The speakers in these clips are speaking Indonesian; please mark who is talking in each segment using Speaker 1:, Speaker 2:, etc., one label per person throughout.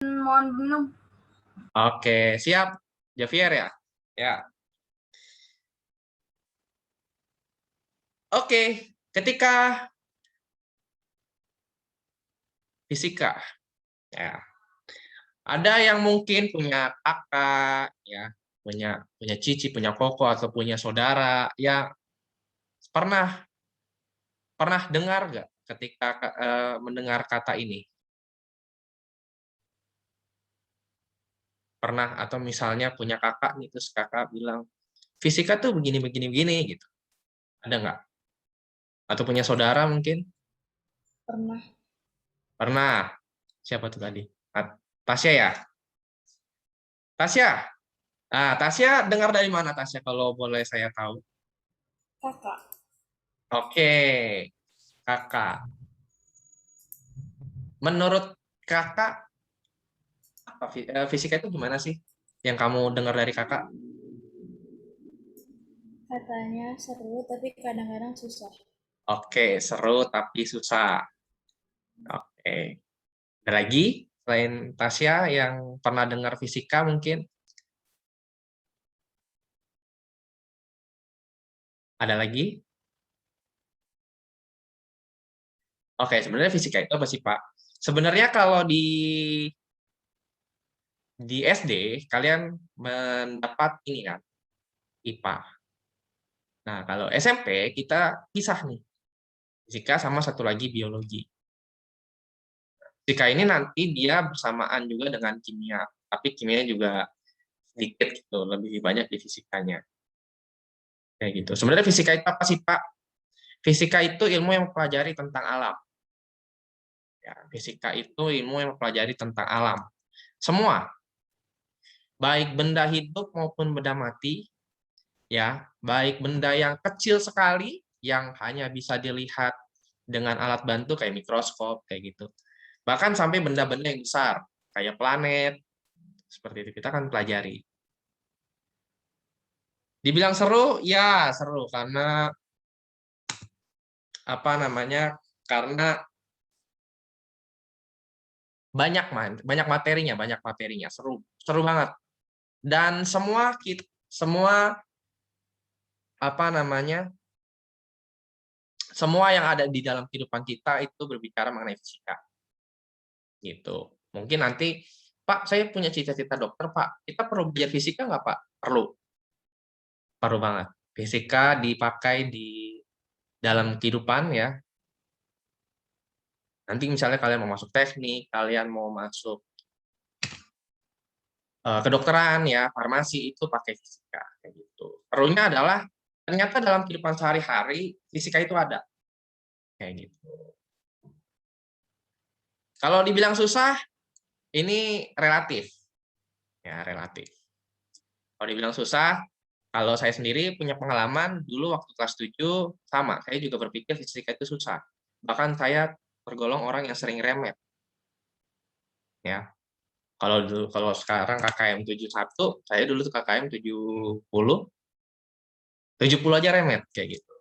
Speaker 1: Mohon minum.
Speaker 2: Oke, siap. Javier ya? Ya. Oke, ketika fisika, ya, ada yang mungkin punya kakak, ya, punya cici, punya koko, atau punya saudara, ya pernah pernah dengar nggak ketika mendengar kata ini? Pernah, atau misalnya punya kakak nih, terus kakak bilang, fisika tuh begini, begini, begini, gitu. Ada nggak? Atau punya saudara mungkin?
Speaker 1: Pernah.
Speaker 2: Pernah. Siapa tuh tadi? Tasya ya? Tasya? Nah, Tasya dengar dari mana Tasya kalau boleh saya tahu?
Speaker 1: Kakak.
Speaker 2: Oke, kakak. Menurut kakak, fisika itu gimana sih? Yang kamu dengar dari kakak?
Speaker 1: Katanya seru tapi kadang-kadang susah.
Speaker 2: Oke, seru tapi susah. Oke. Ada lagi selain Tasya yang pernah dengar fisika mungkin? Ada lagi? Oke, sebenarnya fisika itu apa sih, Pak? Sebenarnya kalau di SD kalian mendapat ini kan, IPA. Nah, kalau SMP kita pisah nih, fisika sama satu lagi biologi. Fisika ini nanti dia bersamaan juga dengan kimia, tapi kimianya juga sedikit gitu, lebih banyak di fisikanya. Kayak gitu. Sebenarnya fisika itu apa sih, Pak? Fisika itu ilmu yang mempelajari tentang alam. Ya, fisika itu ilmu yang mempelajari tentang alam. Semua, baik benda hidup maupun benda mati, ya, baik benda yang kecil sekali yang hanya bisa dilihat dengan alat bantu kayak mikroskop kayak gitu. Bahkan sampai benda-benda yang besar kayak planet, seperti itu kita kan pelajari. Dibilang seru, ya seru karena apa namanya? Karena banyak materinya, seru, seru banget. Dan semua apa namanya? Semua yang ada di dalam kehidupan kita itu berbicara mengenai fisika. Gitu. Mungkin nanti, Pak, saya punya cita-cita dokter, Pak. Kita perlu belajar fisika nggak, Pak? Perlu. Perlu banget. Fisika dipakai di dalam kehidupan ya. Nanti misalnya kalian mau masuk teknik, kalian mau masuk kedokteran ya, farmasi itu pakai fisika kayak gitu. Perlunya adalah ternyata dalam kehidupan sehari-hari fisika itu ada kayak gitu. Kalau dibilang susah, ini relatif. Ya, relatif. Kalau dibilang susah, kalau saya sendiri punya pengalaman dulu waktu kelas 7 sama, saya juga berpikir fisika itu susah. Bahkan saya tergolong orang yang sering remet ya. Kalau sekarang KKM 71, saya dulu tuh KKM 70 aja remet kayak gitu.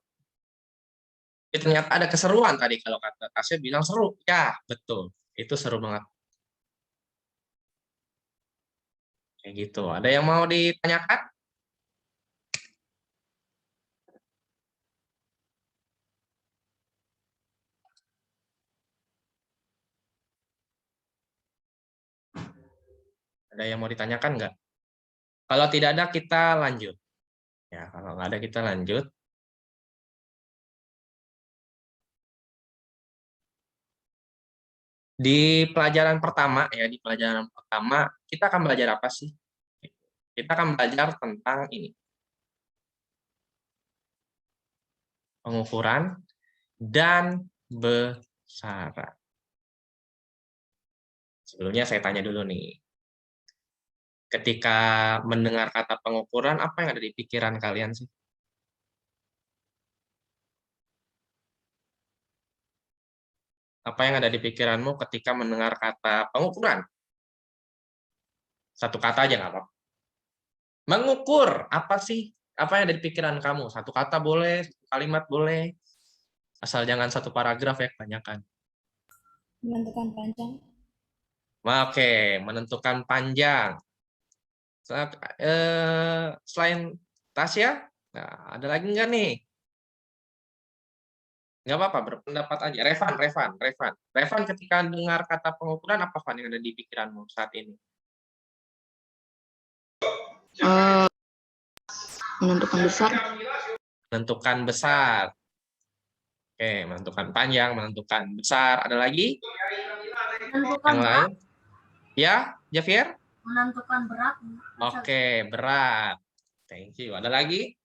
Speaker 2: Jadi ternyata ada keseruan tadi kalau kata Tasya bilang seru. Ya, betul. Itu seru banget. Kayak gitu. Ada yang mau ditanyakan? Ada yang mau ditanyakan nggak? Kalau tidak ada, kita lanjut. Ya, kalau nggak ada, kita lanjut. Di pelajaran pertama, kita akan belajar apa sih? Kita akan belajar tentang ini, pengukuran dan besaran. Sebelumnya saya tanya dulu nih, ketika mendengar kata pengukuran, apa yang ada di pikiran kalian sih? Apa yang ada di pikiranmu ketika mendengar kata pengukuran? Satu kata aja nggak apa-apa. Mengukur, apa sih? Apa yang ada di pikiran kamu? Satu kata boleh, satu kalimat boleh. Asal jangan satu paragraf ya, kebanyakan.
Speaker 1: Menentukan panjang.
Speaker 2: Oke, menentukan panjang. Selain Tasya, nah, ada lagi nggak nih? Nggak apa-apa, berpendapat aja. Revan, ketika dengar kata pengukuran, apa Van yang ada di pikiranmu saat ini?
Speaker 3: Menentukan besar.
Speaker 2: Menentukan besar. Oke, menentukan panjang, menentukan besar. Ada lagi?
Speaker 1: Menentukan
Speaker 2: Yang
Speaker 1: berat.
Speaker 2: lain? Ya, Javier?
Speaker 1: Menentukan berat.
Speaker 2: Oke, berat. Thank you. Ada lagi?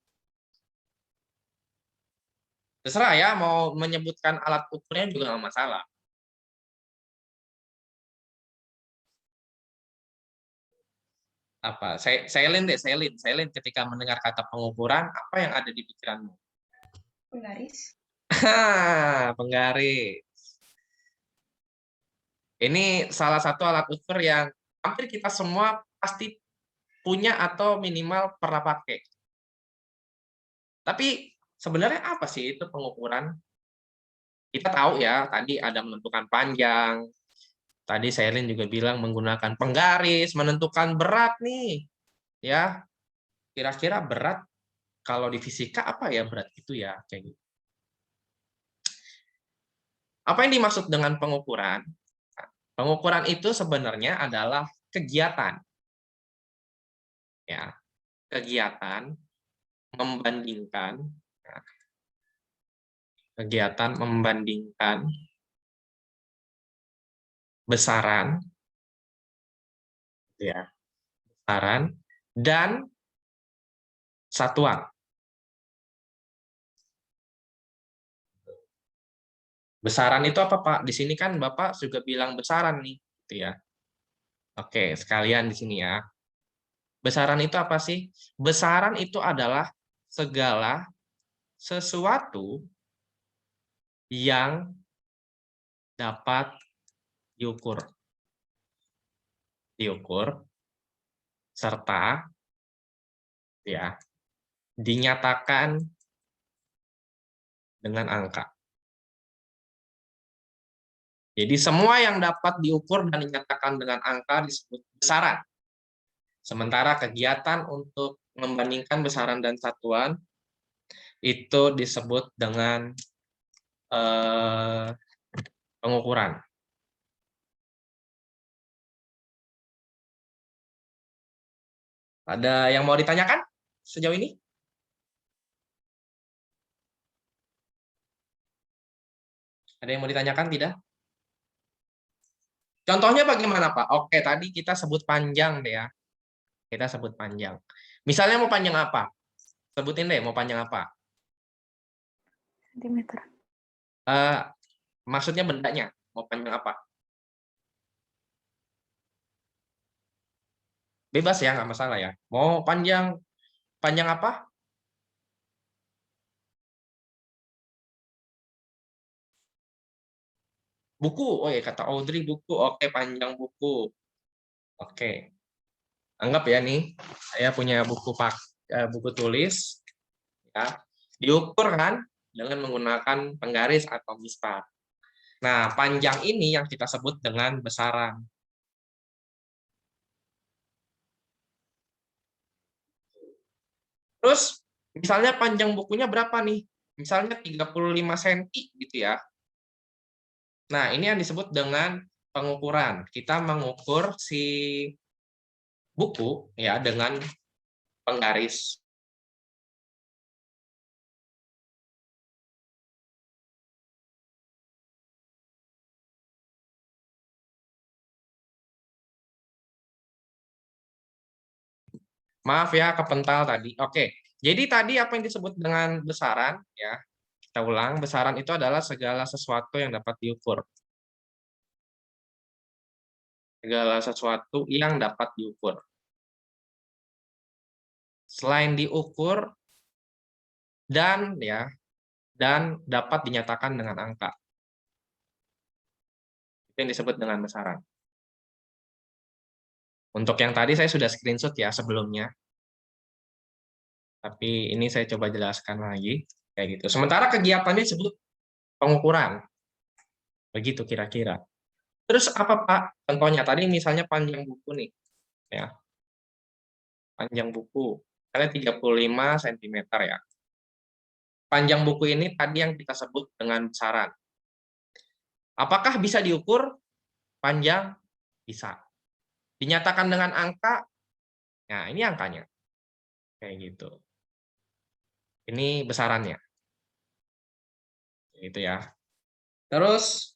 Speaker 2: Terserah ya, mau menyebutkan alat ukurnya juga nggak masalah. Apa? Silent ketika mendengar kata pengukuran, apa yang ada di pikiranmu?
Speaker 1: Penggaris.
Speaker 2: Penggaris. Ini salah satu alat ukur yang hampir kita semua pasti punya atau minimal pernah pakai. Tapi sebenarnya apa sih itu pengukuran? Kita tahu ya, tadi ada menentukan panjang, tadi Sherlyn juga bilang menggunakan penggaris, menentukan berat nih. Ya, kira-kira berat kalau di fisika apa ya berat itu ya kayak gitu. Apa yang dimaksud dengan pengukuran? Pengukuran itu sebenarnya adalah kegiatan. Ya, kegiatan membandingkan besaran ya, besaran dan satuan. Besaran itu apa, Pak? Di sini kan Bapak juga bilang besaran nih, gitu ya. Oke, sekalian di sini ya. Besaran itu apa sih? Besaran itu adalah segala sesuatu yang dapat diukur. Serta ya dinyatakan dengan angka. Jadi semua yang dapat diukur dan dinyatakan dengan angka disebut besaran. Sementara kegiatan untuk membandingkan besaran dan satuan itu disebut dengan pengukuran. Ada yang mau ditanyakan sejauh ini? Ada yang mau ditanyakan tidak? Contohnya bagaimana, Pak? Oke, tadi kita sebut panjang deh ya. Kita sebut panjang. Misalnya mau panjang apa? Sebutin deh mau panjang apa?
Speaker 3: Sentimeter.
Speaker 2: Maksudnya bendanya. Mau panjang apa? Bebas ya, nggak masalah ya. Mau panjang apa? Buku. Oh ya, kata Audrey buku. Oke, panjang buku. Oke. Anggap ya nih, saya punya buku tulis ya. Diukur kan dengan menggunakan penggaris atau mistar. Nah, panjang ini yang kita sebut dengan besaran. Terus, misalnya panjang bukunya berapa nih? Misalnya 35 cm gitu ya. Nah, ini yang disebut dengan pengukuran. Kita mengukur si buku ya dengan penggaris. Maaf ya, kepental tadi. Oke, jadi tadi apa yang disebut dengan besaran ya? Kita ulang, besaran itu adalah segala sesuatu yang dapat diukur. Segala sesuatu yang dapat diukur. Selain diukur dan dapat dinyatakan dengan angka. Itu yang disebut dengan besaran. Untuk yang tadi saya sudah screenshot ya sebelumnya. Tapi ini saya coba jelaskan lagi kayak gitu. Sementara kegiatannya disebut pengukuran. Begitu kira-kira. Terus apa Pak? Contohnya tadi misalnya panjang buku nih, ya. Panjang buku, misalnya 35 cm ya. Panjang buku ini tadi yang kita sebut dengan besaran. Apakah bisa diukur panjang? Bisa. Dinyatakan dengan angka? Nah, ini angkanya. Kayak gitu. Ini besarannya. Gitu ya. Terus,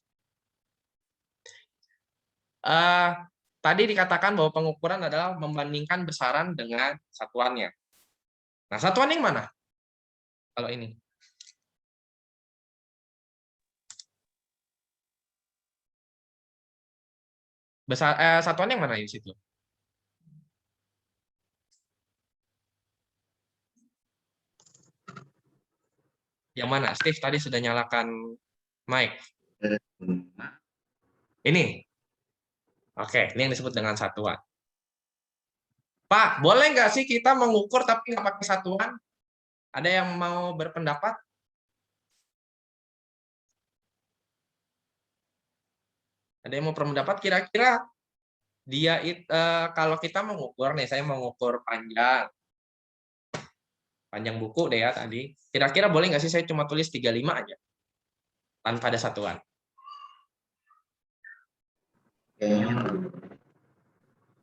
Speaker 2: tadi dikatakan bahwa pengukuran adalah membandingkan besaran dengan satuannya. Nah, satuan yang mana? Kalau ini. Satuan yang mana di situ? Yang mana? Steve tadi sudah nyalakan mic. Ini. Oke, ini yang disebut dengan satuan. Pak, boleh nggak sih kita mengukur tapi nggak pakai satuan? Ada yang mau berpendapat? Ada yang mau berpendapat kira-kira dia kalau kita mengukur nih, saya mengukur panjang buku deh ya tadi. Kira-kira boleh nggak sih saya cuma tulis 35 aja tanpa ada satuan?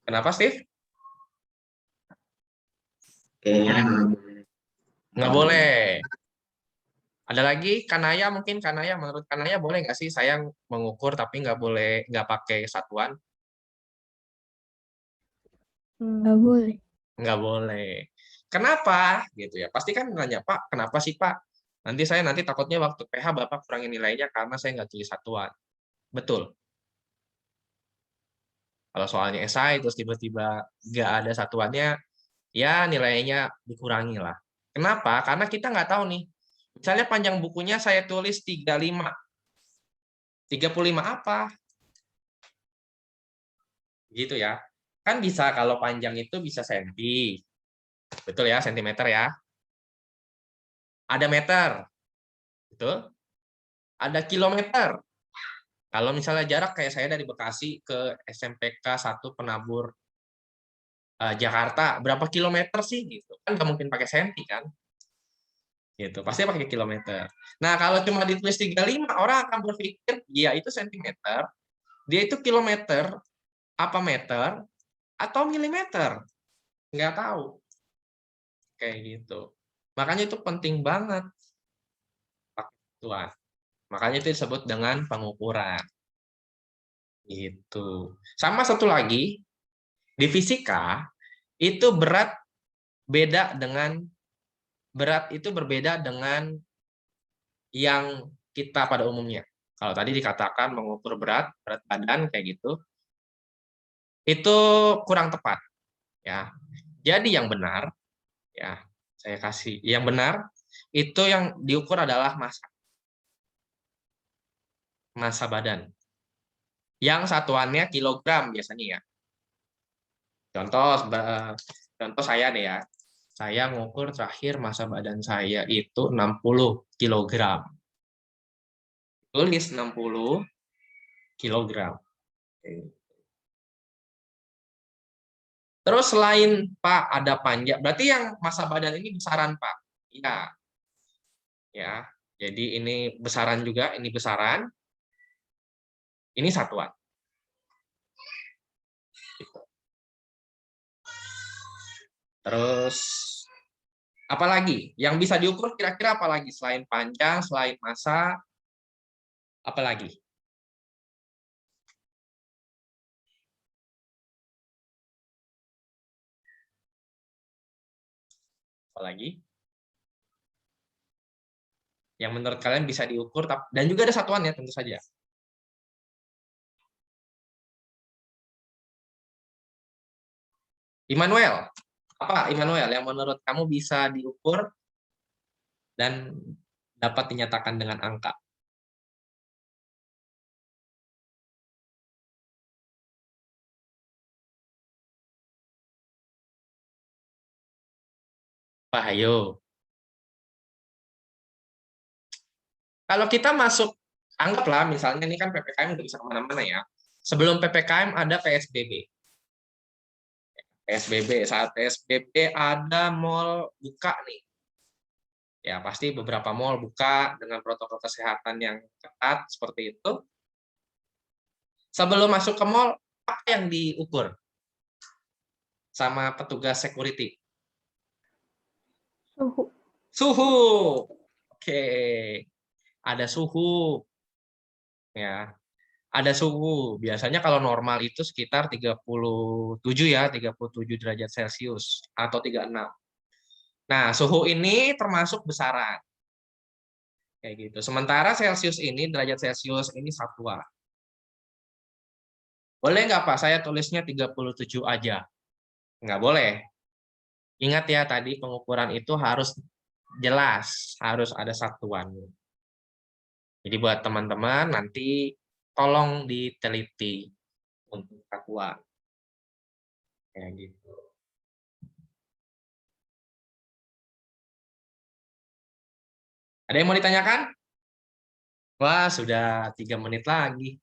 Speaker 2: Kenapa, Steve? Nggak boleh. Ada lagi, Kanaya mungkin Kanaya, menurut Kanaya boleh nggak sih saya mengukur tapi nggak boleh nggak pakai satuan?
Speaker 3: Nggak boleh.
Speaker 2: Nggak boleh. Kenapa? Gitu ya. Pasti kan nanya, Pak, kenapa sih Pak? Nanti takutnya waktu PH Bapak kurangin nilainya karena saya nggak tulis satuan. Betul. Kalau soalnya esai terus tiba-tiba nggak ada satuannya, ya nilainya dikurangi lah. Kenapa? Karena kita nggak tahu nih. Misalnya panjang bukunya saya tulis 35. 35 apa? Gitu ya. Kan bisa kalau panjang itu bisa senti. Betul ya, sentimeter ya. Ada meter. Betul. Ada kilometer. Kalau misalnya jarak kayak saya dari Bekasi ke SMPK 1 Penabur Jakarta, berapa kilometer sih gitu? Kan nggak mungkin pakai senti kan? Gitu, pasti pakai kilometer. Nah, kalau cuma ditulis 35, orang akan berpikir, ya itu sentimeter, dia itu kilometer, apa meter, atau milimeter. Nggak tahu. Kayak gitu. Makanya itu penting banget. Tuan. Makanya itu disebut dengan pengukuran. Gitu. Sama satu lagi, di fisika, itu berat itu berbeda dengan yang kita pada umumnya. Kalau tadi dikatakan mengukur berat badan kayak gitu, itu kurang tepat ya. Jadi yang benar ya, saya kasih yang benar itu yang diukur adalah massa badan. Yang satuannya kilogram biasanya ya. Contoh saya deh ya. Saya ngukur terakhir massa badan saya itu 60 kg. Tulis 60 kg. Terus selain Pak ada panjang, berarti yang massa badan ini besaran Pak. Iya. Ya. Jadi ini besaran juga, ini besaran. Ini satuan. Terus apalagi yang bisa diukur kira-kira apalagi selain panjang, selain massa, apalagi? Apalagi? Yang menurut kalian bisa diukur dan juga ada satuannya tentu saja. Immanuel, apa Immanuel yang menurut kamu bisa diukur dan dapat dinyatakan dengan angka? Pak, ayo. Kalau kita masuk, anggaplah misalnya ini kan PPKM nggak bisa kemana-mana ya. Sebelum PPKM ada PSBB. PSBB, saat PSBB ada mall buka nih. Ya, pasti beberapa mall buka dengan protokol kesehatan yang ketat seperti itu. Sebelum masuk ke mall, apa yang diukur sama petugas security?
Speaker 3: Suhu.
Speaker 2: Suhu. Oke. Ada suhu. Ya. Ada suhu. Biasanya kalau normal itu sekitar 37 ya, 37 derajat Celcius atau 36. Nah, suhu ini termasuk besaran. Kayak gitu. Sementara Celcius ini, derajat Celcius ini satuan. Boleh nggak Pak, saya tulisnya 37 aja? Nggak boleh. Ingat ya, tadi pengukuran itu harus jelas, harus ada satuan. Jadi buat teman-teman, nanti tolong diteliti untuk satuan. Kayak gitu. Ada yang mau ditanyakan? Wah, sudah 3 menit lagi.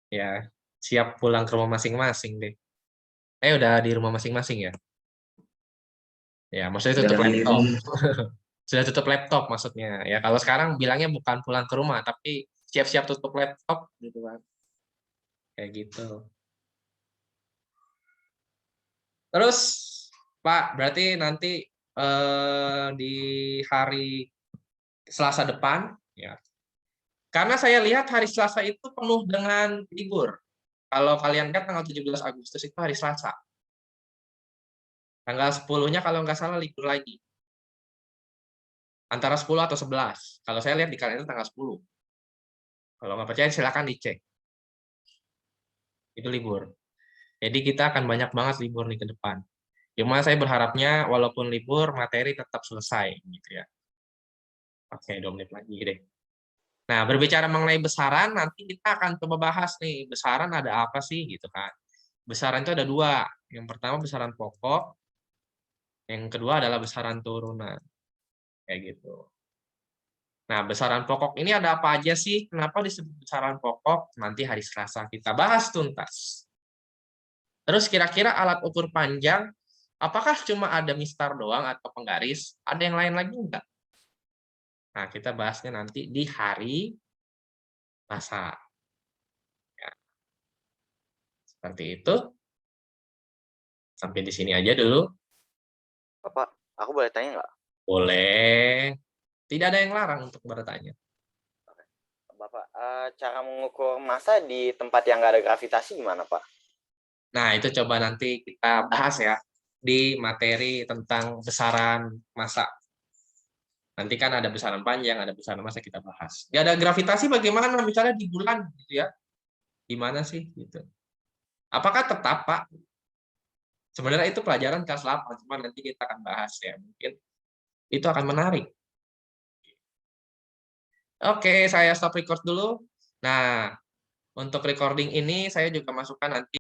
Speaker 2: Ya, siap pulang ke rumah masing-masing deh. Udah di rumah masing-masing ya? Ya, maksudnya tutup laptop. Sudah tutup laptop maksudnya. Ya, kalau sekarang bilangnya bukan pulang ke rumah, tapi siap-siap tutup laptop gitu kan. Kayak gitu. Terus, Pak, berarti nanti di hari Selasa depan, ya. Karena saya lihat hari Selasa itu penuh dengan libur. Kalau kalian lihat tanggal 17 Agustus itu hari Selasa. Tanggal 10-nya kalau nggak salah libur lagi. Antara 10 atau 11. Kalau saya lihat di kalender tanggal 10. Kalau nggak percaya silakan dicek. Itu libur. Jadi kita akan banyak banget libur nih ke depan. Cuma saya berharapnya walaupun libur, materi tetap selesai gitu ya. Oke, 2 menit lagi deh. Nah, berbicara mengenai besaran, nanti kita akan coba bahas nih, besaran ada apa sih gitu kan. Besaran itu ada 2. Yang pertama besaran pokok, yang kedua adalah besaran turunan. Kayak gitu. Nah, besaran pokok ini ada apa aja sih? Kenapa disebut besaran pokok? Nanti hari Selasa kita bahas tuntas. Terus kira-kira alat ukur panjang, apakah cuma ada mistar doang atau penggaris? Ada yang lain lagi enggak? Nah, kita bahasnya nanti di hari Selasa. Ya, seperti itu. Sampai di sini aja dulu.
Speaker 4: Bapak, aku boleh tanya nggak?
Speaker 2: Boleh. Tidak ada yang larang untuk bertanya.
Speaker 4: Bapak, cara mengukur massa di tempat yang nggak ada gravitasi gimana, Pak?
Speaker 2: Nah, itu coba nanti kita bahas ya di materi tentang besaran massa. Nanti kan ada besaran panjang, ada besaran massa kita bahas. Nggak ada gravitasi bagaimana misalnya di bulan gitu ya? Gimana sih gitu? Apakah tetap, Pak? Sebenarnya itu pelajaran kelas 8, cuma nanti kita akan bahas ya. Mungkin itu akan menarik. Oke, saya stop record dulu. Nah, untuk recording ini saya juga masukkan nanti